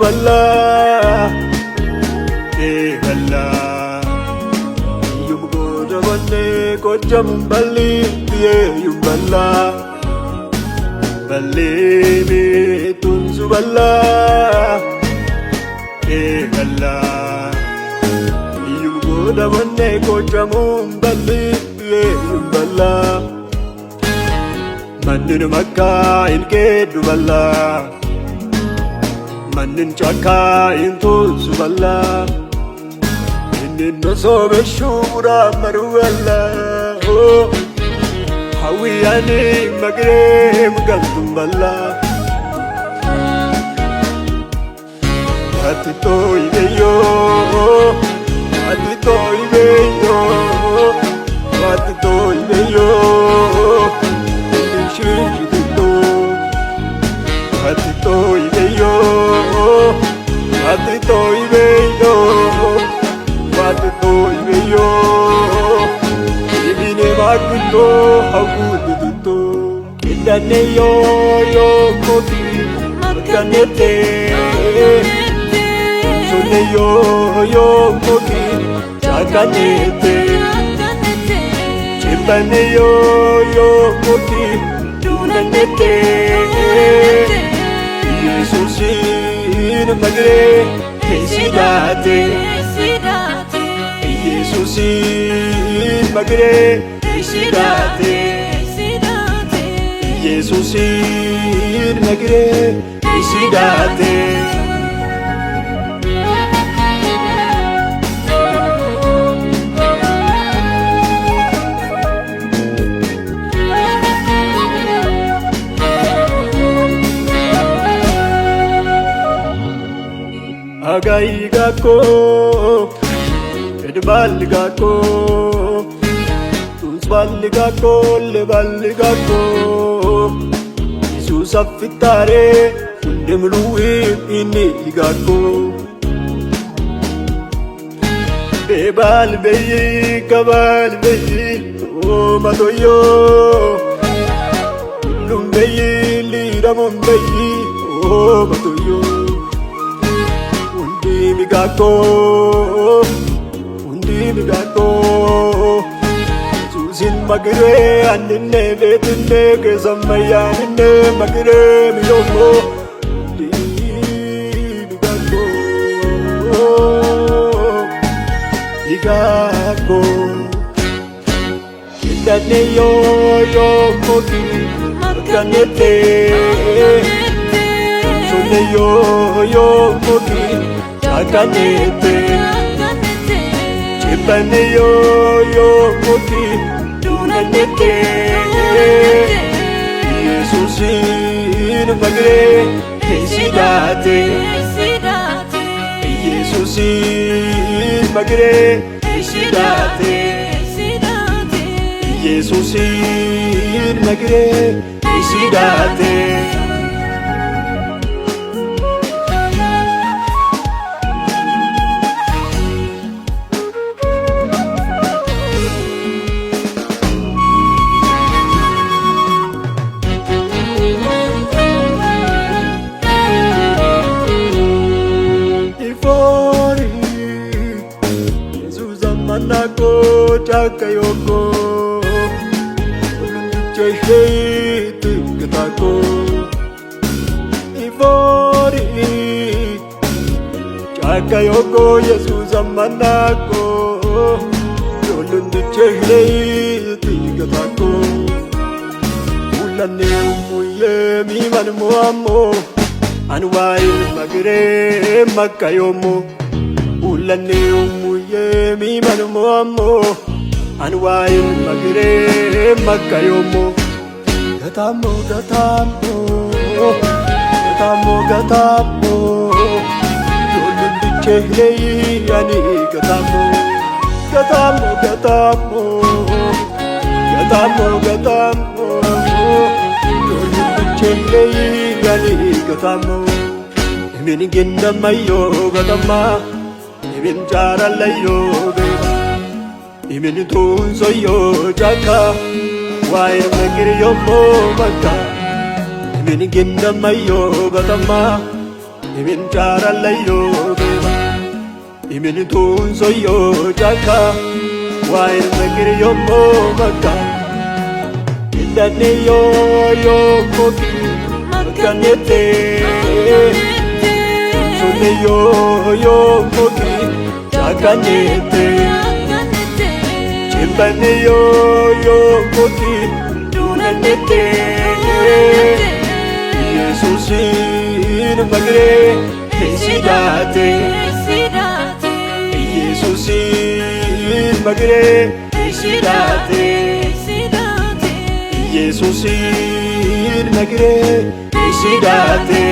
balla balla yum go da banne ko jam balli yum balla balle me tun su balla balla yum go da banne ko jam balli yum balla manin makka in ke du balla manin chaka in tu su balla inin no so be shura maru balla oh hawi ani magre mugandum balla ati to ibe yo ati to ibe yo ati to ibe yo Atito ibeyo, atito ibeyo, atito ibeyo. Ibine makuto haguduto, kidane yo kopi makanete. Sone yo kopi chakanete. Chipane yo kopi dunanete. Yesusin magre kesidate Yesusin magre kesidate Yesusin magre kesidate Agai gako, edbal gako, tunsbal gako, lebal gako. Jesus afitare, undemluwe ini gako. Bebal beyi, kabal beyi, oh matoyo. Lum beyi, liramon beyi, oh matoyo. Undi migato Susin magre anne betne ke samaya anne magre miyomo migato migato kitane yo moti makanete sone yo moti Akanete, chipane yo koti dunanete. Yesusin magre kesidate, Yesusin magre kesidate, Yesusin magre kesidate. Manako chakayoko chehite katako Ivori chakayoko Jesus manako chehite katako Ulane umuye mi manuamo anwai magre makayomo Ulane umuye mi manuamo anwai magre makayomo Gatamo Yolundu chehlei yani gatamo Yolundu chehlei yani gatamo Emin ginda mayo gatama Emin jara layo beba Emin tunso yo jaka Why magre yo mo maka Emin ginda mayo gatama Imin jaralayo beba Imin tunsoyo jaka Wain magiri yomo maka Indane yo koki makanete Tunsoyo yo koki jakanete Chimbane yo koki dunanete Yesusin magre sidate Yesusin magre sidate Yesusin magre sidate